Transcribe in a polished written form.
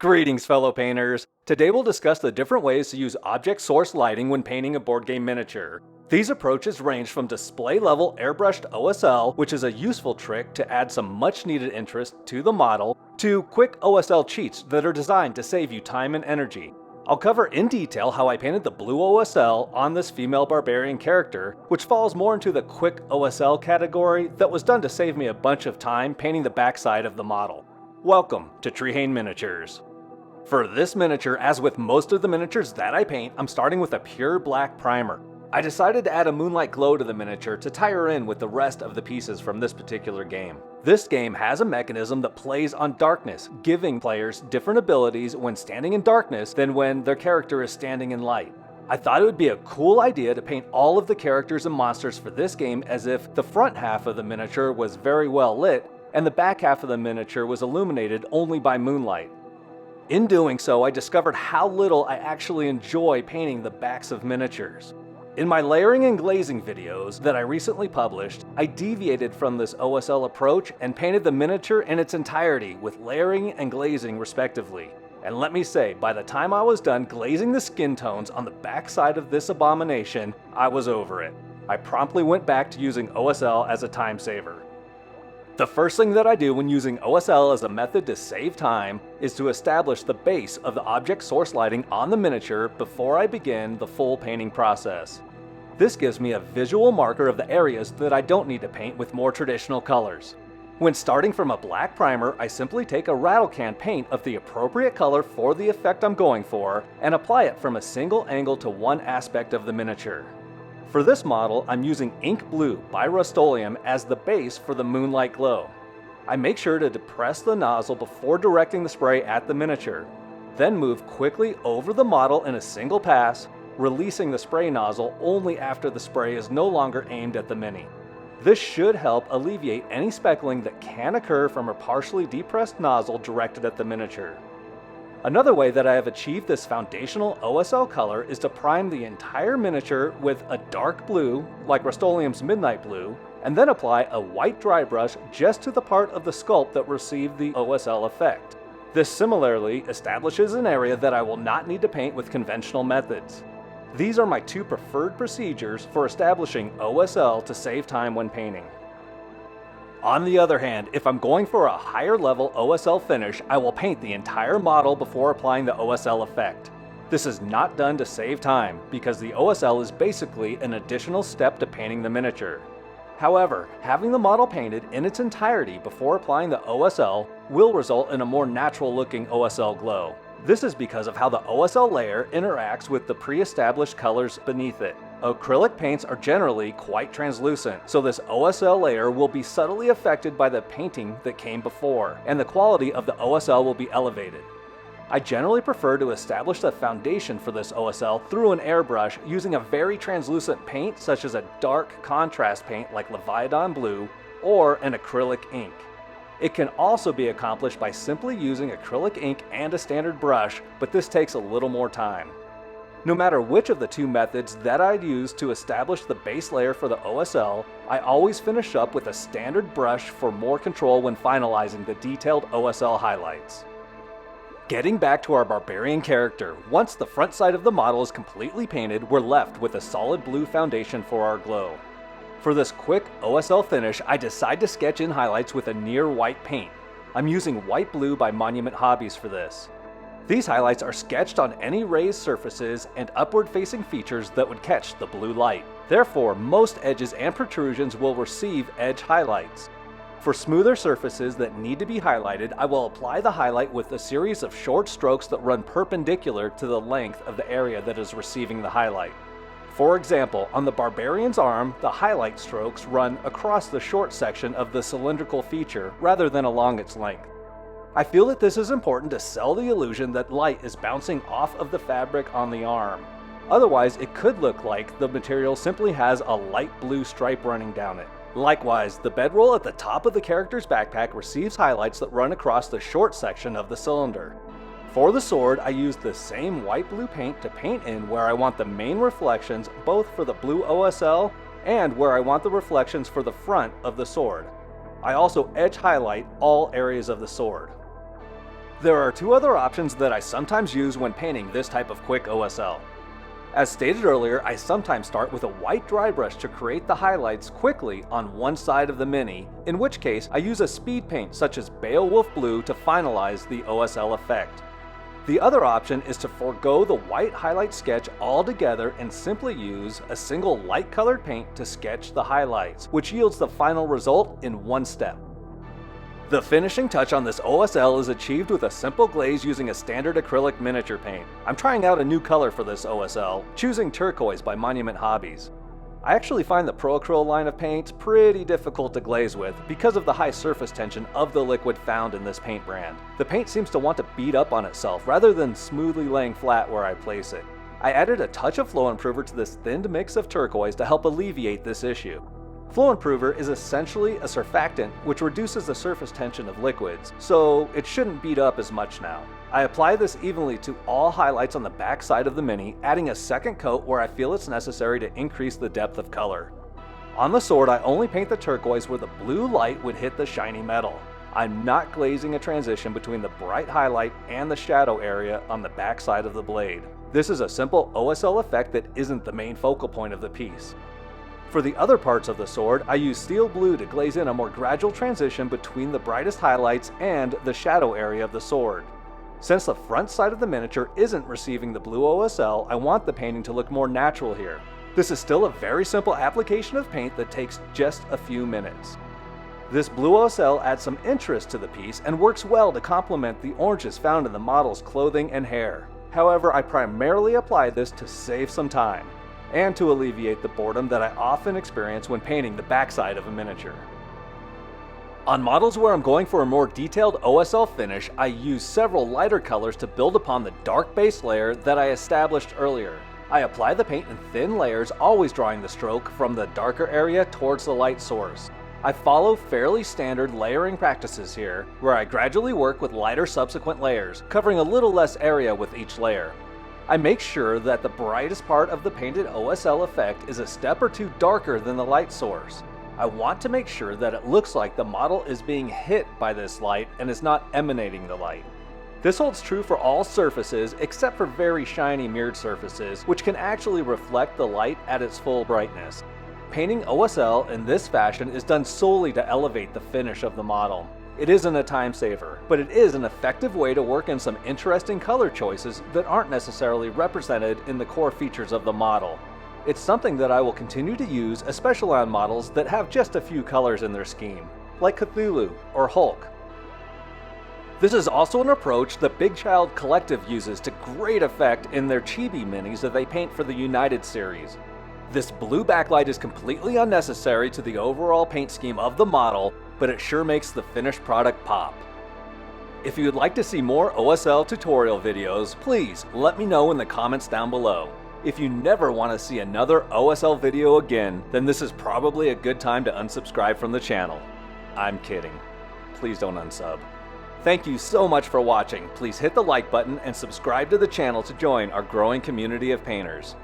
Greetings, fellow painters! Today we'll discuss the different ways to use object source lighting when painting a board game miniature. These approaches range from display-level airbrushed OSL, which is a useful trick to add some much-needed interest to the model, to quick OSL cheats that are designed to save you time and energy. I'll cover in detail how I painted the blue OSL on this female barbarian character, which falls more into the quick OSL category that was done to save me a bunch of time painting the backside of the model. Welcome to Trehane Miniatures. For this miniature, as with most of the miniatures that I paint, I'm starting with a pure black primer. I decided to add a moonlight glow to the miniature to tie her in with the rest of the pieces from this particular game. This game has a mechanism that plays on darkness, giving players different abilities when standing in darkness than when their character is standing in light. I thought it would be a cool idea to paint all of the characters and monsters for this game as if the front half of the miniature was very well lit and the back half of the miniature was illuminated only by moonlight. In doing so, I discovered how little I actually enjoy painting the backs of miniatures. In my layering and glazing videos that I recently published, I deviated from this OSL approach and painted the miniature in its entirety with layering and glazing respectively. And let me say, by the time I was done glazing the skin tones on the back side of this abomination, I was over it. I promptly went back to using OSL as a time saver. The first thing that I do when using OSL as a method to save time is to establish the base of the object source lighting on the miniature before I begin the full painting process. This gives me a visual marker of the areas that I don't need to paint with more traditional colors. When starting from a black primer, I simply take a rattle can paint of the appropriate color for the effect I'm going for and apply it from a single angle to one aspect of the miniature. For this model, I'm using Ink Blue by Rust-Oleum as the base for the moonlight glow. I make sure to depress the nozzle before directing the spray at the miniature, then move quickly over the model in a single pass, releasing the spray nozzle only after the spray is no longer aimed at the mini. This should help alleviate any speckling that can occur from a partially depressed nozzle directed at the miniature. Another way that I have achieved this foundational OSL color is to prime the entire miniature with a dark blue, like Rust-Oleum's Midnight Blue, and then apply a white dry brush just to the part of the sculpt that received the OSL effect. This similarly establishes an area that I will not need to paint with conventional methods. These are my two preferred procedures for establishing OSL to save time when painting. On the other hand, if I'm going for a higher level OSL finish, I will paint the entire model before applying the OSL effect. This is not done to save time, because the OSL is basically an additional step to painting the miniature. However, having the model painted in its entirety before applying the OSL will result in a more natural looking OSL glow. This is because of how the OSL layer interacts with the pre-established colors beneath it. Acrylic paints are generally quite translucent, so this OSL layer will be subtly affected by the painting that came before, and the quality of the OSL will be elevated. I generally prefer to establish the foundation for this OSL through an airbrush using a very translucent paint such as a dark contrast paint like Leviathan Blue or an acrylic ink. It can also be accomplished by simply using acrylic ink and a standard brush, but this takes a little more time. No matter which of the two methods that I use to establish the base layer for the OSL, I always finish up with a standard brush for more control when finalizing the detailed OSL highlights. Getting back to our barbarian character, once the front side of the model is completely painted, we're left with a solid blue foundation for our glow. For this quick OSL finish, I decide to sketch in highlights with a near white paint. I'm using White Blue by Monument Hobbies for this. These highlights are sketched on any raised surfaces and upward-facing features that would catch the blue light. Therefore, most edges and protrusions will receive edge highlights. For smoother surfaces that need to be highlighted, I will apply the highlight with a series of short strokes that run perpendicular to the length of the area that is receiving the highlight. For example, on the barbarian's arm, the highlight strokes run across the short section of the cylindrical feature rather than along its length. I feel that this is important to sell the illusion that light is bouncing off of the fabric on the arm. Otherwise, it could look like the material simply has a light blue stripe running down it. Likewise, the bedroll at the top of the character's backpack receives highlights that run across the short section of the cylinder. For the sword, I used the same white blue paint to paint in where I want the main reflections both for the blue OSL and where I want the reflections for the front of the sword. I also edge highlight all areas of the sword. There are two other options that I sometimes use when painting this type of quick OSL. As stated earlier, I sometimes start with a white dry brush to create the highlights quickly on one side of the Mini, in which case I use a speed paint such as Beowulf Blue to finalize the OSL effect. The other option is to forego the white highlight sketch altogether and simply use a single light colored paint to sketch the highlights, which yields the final result in one step. The finishing touch on this OSL is achieved with a simple glaze using a standard acrylic miniature paint. I'm trying out a new color for this OSL, choosing turquoise by Monument Hobbies. I actually find the Pro Acryl line of paints pretty difficult to glaze with because of the high surface tension of the liquid found in this paint brand. The paint seems to want to beat up on itself rather than smoothly laying flat where I place it. I added a touch of flow improver to this thinned mix of turquoise to help alleviate this issue. Flow improver is essentially a surfactant which reduces the surface tension of liquids, so it shouldn't beat up as much now. I apply this evenly to all highlights on the back side of the Mini, adding a second coat where I feel it's necessary to increase the depth of color. On the sword, I only paint the turquoise where the blue light would hit the shiny metal. I'm not glazing a transition between the bright highlight and the shadow area on the back side of the blade. This is a simple OSL effect that isn't the main focal point of the piece. For the other parts of the sword, I use steel blue to glaze in a more gradual transition between the brightest highlights and the shadow area of the sword. Since the front side of the miniature isn't receiving the blue OSL, I want the painting to look more natural here. This is still a very simple application of paint that takes just a few minutes. This blue OSL adds some interest to the piece and works well to complement the oranges found in the model's clothing and hair. However, I primarily apply this to save some time and to alleviate the boredom that I often experience when painting the backside of a miniature. On models where I'm going for a more detailed OSL finish, I use several lighter colors to build upon the dark base layer that I established earlier. I apply the paint in thin layers, always drawing the stroke from the darker area towards the light source. I follow fairly standard layering practices here, where I gradually work with lighter subsequent layers, covering a little less area with each layer. I make sure that the brightest part of the painted OSL effect is a step or two darker than the light source. I want to make sure that it looks like the model is being hit by this light and is not emanating the light. This holds true for all surfaces except for very shiny mirrored surfaces, which can actually reflect the light at its full brightness. Painting OSL in this fashion is done solely to elevate the finish of the model. It isn't a time saver, but it is an effective way to work in some interesting color choices that aren't necessarily represented in the core features of the model. It's something that I will continue to use, especially on models that have just a few colors in their scheme, like Cthulhu or Hulk. This is also an approach the Big Child Collective uses to great effect in their chibi minis that they paint for the United series. This blue backlight is completely unnecessary to the overall paint scheme of the model, but it sure makes the finished product pop. If you would like to see more OSL tutorial videos, please let me know in the comments down below. If you never want to see another OSL video again, then this is probably a good time to unsubscribe from the channel. I'm kidding. Please don't unsub. Thank you so much for watching. Please hit the like button and subscribe to the channel to join our growing community of painters.